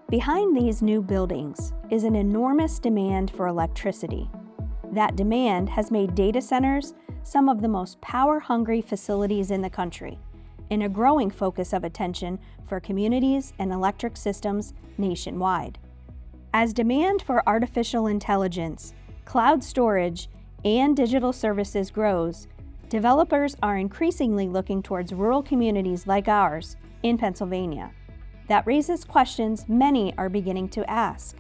Behind these new buildings is an enormous demand for electricity. That demand has made data centers some of the most power-hungry facilities in the country, and a growing focus of attention for communities and electric systems nationwide. As demand for artificial intelligence, cloud storage, and digital services grows, developers are increasingly looking towards rural communities like ours in Pennsylvania. That raises questions many are beginning to ask.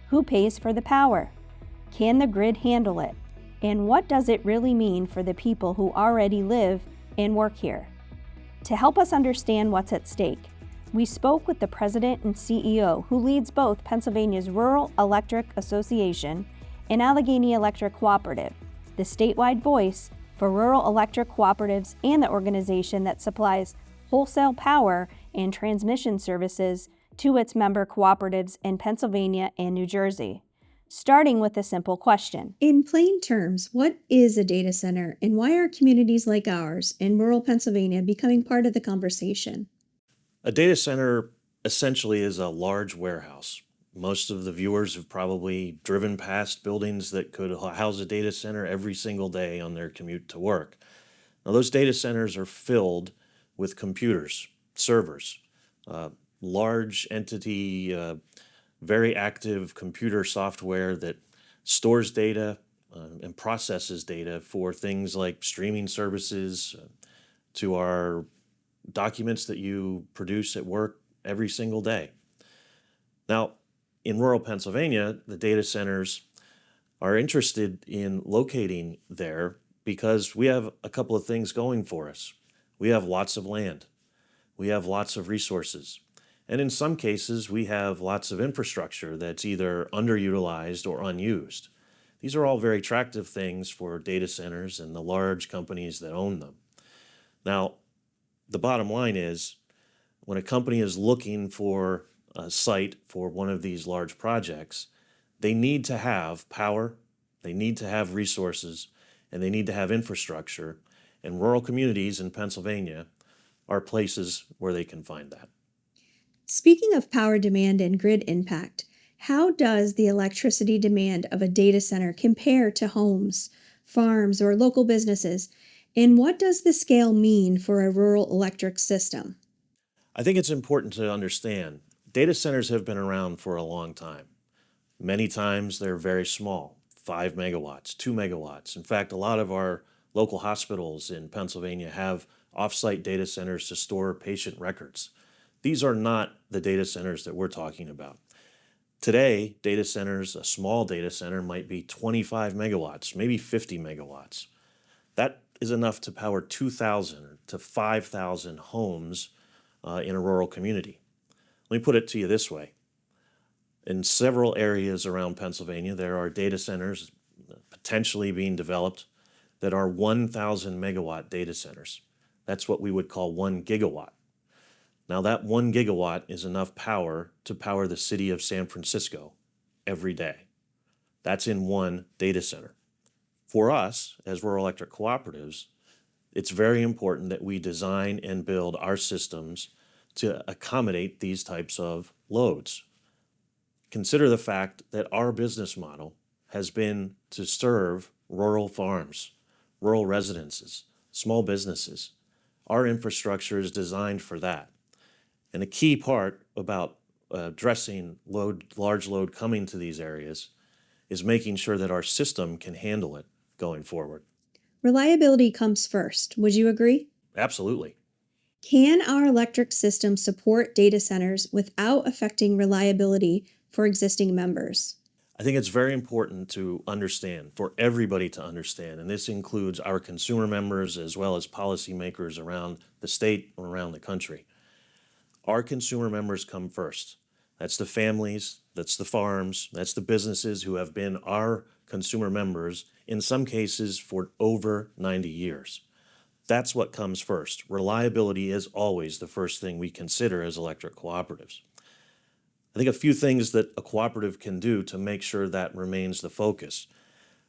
Who pays for the power? Can the grid handle it? And what does it really mean for the people who already live and work here? To help us understand what's at stake, we spoke with the president and CEO who leads both Pennsylvania's Rural Electric Association and Allegheny Electric Cooperative, the statewide voice for rural electric cooperatives and the organization that supplies wholesale power and transmission services to its member cooperatives in Pennsylvania and New Jersey. Starting with a simple question. In plain terms, what is a data center and why are communities like ours in rural Pennsylvania becoming part of the conversation? A data center essentially is a large warehouse. Most of the viewers have probably driven past buildings that could house a data center every single day on their commute to work. Now, those data centers are filled with computers, servers, large entity, very active computer software that stores data and processes data for things like streaming services to our documents that you produce at work every single day. Now, in rural Pennsylvania, the data centers are interested in locating there because we have a couple of things going for us. We have lots of land. We have lots of resources. And in some cases, we have lots of infrastructure that's either underutilized or unused. These are all very attractive things for data centers and the large companies that own them. Now, the bottom line is, when a company is looking for a site for one of these large projects, they need to have power, they need to have resources, and they need to have infrastructure. And rural communities in Pennsylvania are places where they can find that. Speaking of power demand and grid impact, how does the electricity demand of a data center compare to homes, farms, or local businesses? And what does the scale mean for a rural electric system? I think it's important to understand data centers have been around for a long time. Many times they're very small, 5 megawatts, 2 megawatts. In fact, a lot of our local hospitals in Pennsylvania have off-site data centers to store patient records. These are not the data centers that we're talking about. Today, data centers, a small data center might be 25 megawatts, maybe 50 megawatts. That is enough to power 2,000 to 5,000 homes in a rural community. Let me put it to you this way. In several areas around Pennsylvania, there are data centers potentially being developed that are 1,000 megawatt data centers. That's what we would call 1 gigawatt. Now, that 1 gigawatt is enough power to power the city of San Francisco every day. That's in one data center. For us, as rural electric cooperatives, it's very important that we design and build our systems to accommodate these types of loads. Consider the fact that our business model has been to serve rural farms, rural residences, small businesses. Our infrastructure is designed for that. And a key part about addressing large load coming to these areas is making sure that our system can handle it going forward. Reliability comes first. Would you agree? Absolutely. Can our electric system support data centers without affecting reliability for existing members? I think it's very important to understand, for everybody to understand, and this includes our consumer members as well as policymakers around the state or around the country. Our consumer members come first. That's the families, that's the farms, that's the businesses who have been our consumer members, in some cases for over 90 years. That's what comes first. Reliability is always the first thing we consider as electric cooperatives. I think a few things that a cooperative can do to make sure that remains the focus.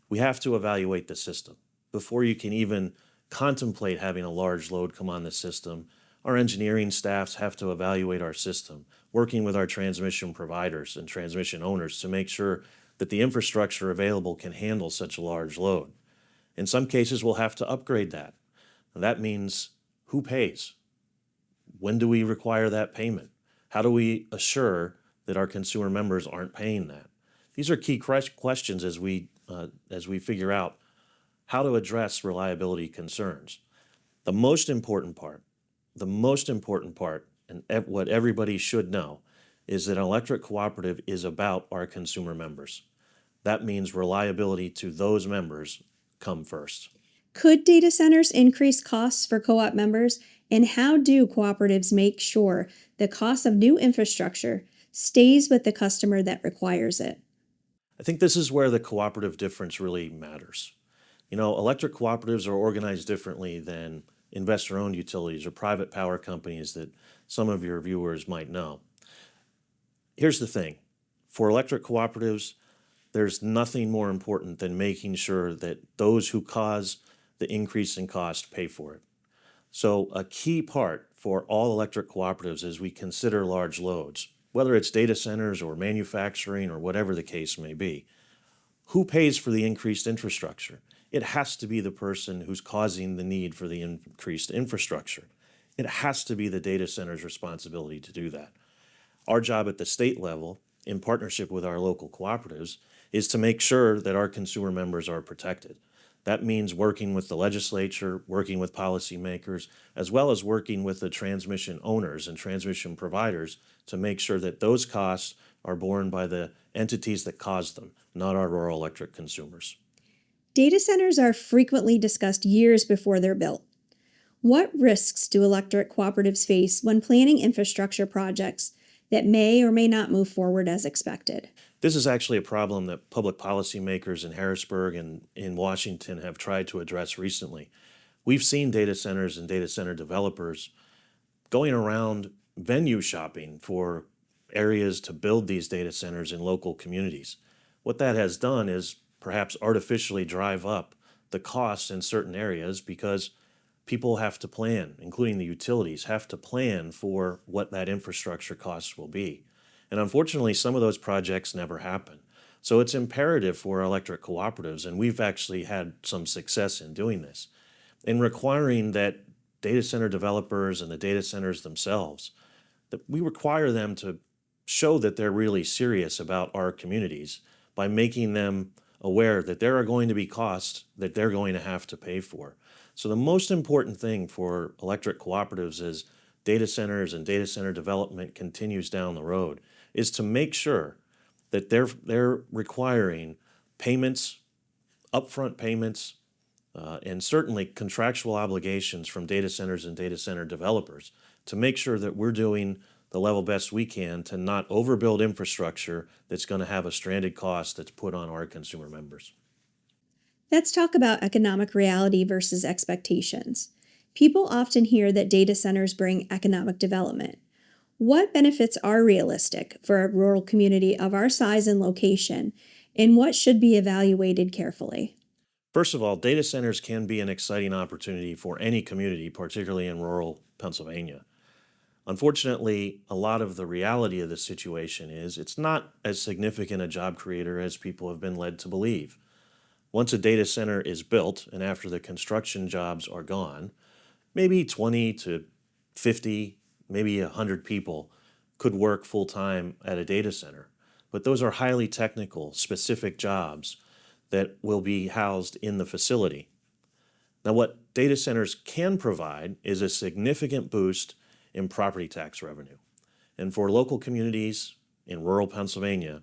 We have to evaluate the system. Before you can even contemplate having a large load come on the system, Our engineering staffs have to evaluate our system, working with our transmission providers and transmission owners to make sure that the infrastructure available can handle such a large load. In some cases, we'll have to upgrade that. And that means who pays? When do we require that payment? How do we assure that our consumer members aren't paying that? These are key questions as we figure out how to address reliability concerns. The most important part, and what everybody should know, is that an electric cooperative is about our consumer members. That means reliability to those members come first. Could data centers increase costs for co-op members? And how do cooperatives make sure the cost of new infrastructure stays with the customer that requires it? I think this is where the cooperative difference really matters. Electric cooperatives are organized differently than investor-owned utilities or private power companies that some of your viewers might know. Here's the thing. For electric cooperatives, there's nothing more important than making sure that those who cause the increase in cost pay for it. So a key part for all electric cooperatives as we consider large loads, whether it's data centers or manufacturing or whatever the case may be, who pays for the increased infrastructure? It has to be the person who's causing the need for the increased infrastructure. It has to be the data center's responsibility to do that. Our job at the state level, in partnership with our local cooperatives, is to make sure that our consumer members are protected. That means working with the legislature, working with policymakers, as well as working with the transmission owners and transmission providers to make sure that those costs are borne by the entities that caused them, not our rural electric consumers. Data centers are frequently discussed years before they're built. What risks do electric cooperatives face when planning infrastructure projects that may or may not move forward as expected? This is actually a problem that public policymakers in Harrisburg and in Washington have tried to address recently. We've seen data centers and data center developers going around venue shopping for areas to build these data centers in local communities. What that has done is perhaps artificially drive up the costs in certain areas because people have to plan, including the utilities, have to plan for what that infrastructure cost will be. And unfortunately, some of those projects never happen. So it's imperative for electric cooperatives, and we've actually had some success in doing this, in requiring that data center developers and the data centers themselves, that we require them to show that they're really serious about our communities by making them aware that there are going to be costs that they're going to have to pay for. So the most important thing for electric cooperatives as data centers and data center development continues down the road is to make sure that they're requiring payments, upfront payments, and certainly contractual obligations from data centers and data center developers to make sure that we're doing the level best we can to not overbuild infrastructure that's going to have a stranded cost that's put on our consumer members. Let's talk about economic reality versus expectations. People often hear that data centers bring economic development. What benefits are realistic for a rural community of our size and location, and what should be evaluated carefully? First of all, data centers can be an exciting opportunity for any community, particularly in rural Pennsylvania. Unfortunately, a lot of the reality of the situation is it's not as significant a job creator as people have been led to believe. Once a data center is built and after the construction jobs are gone, maybe 20 to 50, maybe 100 people could work full time at a data center. But those are highly technical, specific jobs that will be housed in the facility. Now, what data centers can provide is a significant boost in property tax revenue. And for local communities in rural Pennsylvania,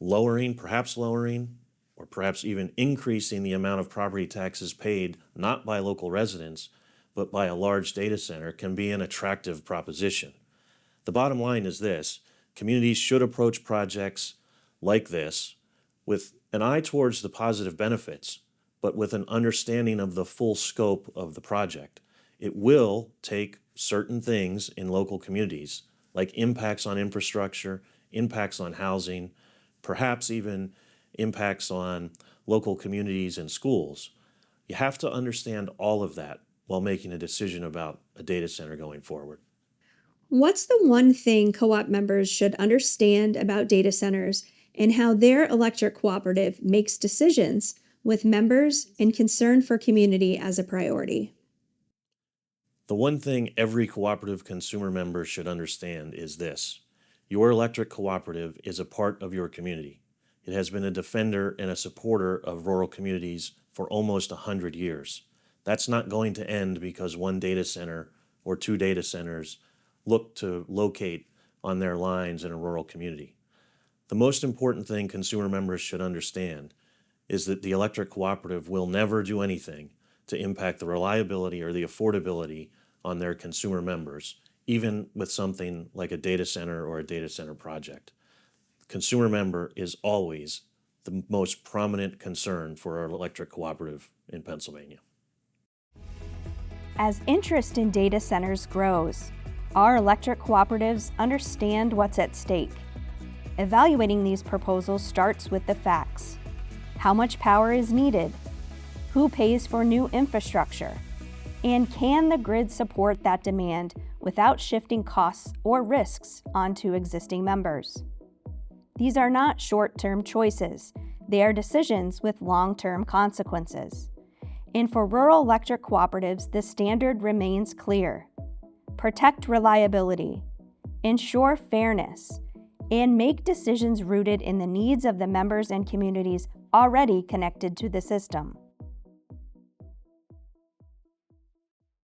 perhaps lowering, or perhaps even increasing the amount of property taxes paid not by local residents, but by a large data center can be an attractive proposition. The bottom line is this: communities should approach projects like this with an eye towards the positive benefits, but with an understanding of the full scope of the project. It will take certain things in local communities, like impacts on infrastructure, impacts on housing, perhaps even impacts on local communities and schools. You have to understand all of that while making a decision about a data center going forward. What's the one thing co-op members should understand about data centers and how their electric cooperative makes decisions with members and concern for community as a priority? The one thing every cooperative consumer member should understand is this: your electric cooperative is a part of your community. It has been a defender and a supporter of rural communities for almost 100 years. That's not going to end because one data center or two data centers look to locate on their lines in a rural community. The most important thing consumer members should understand is that the electric cooperative will never do anything to impact the reliability or the affordability on their consumer members, even with something like a data center or a data center project. The consumer member is always the most prominent concern for our electric cooperative in Pennsylvania. As interest in data centers grows, our electric cooperatives understand what's at stake. Evaluating these proposals starts with the facts. How much power is needed? Who pays for new infrastructure? And can the grid support that demand without shifting costs or risks onto existing members? These are not short-term choices. They are decisions with long-term consequences. And for rural electric cooperatives, the standard remains clear. Protect reliability, ensure fairness, and make decisions rooted in the needs of the members and communities already connected to the system.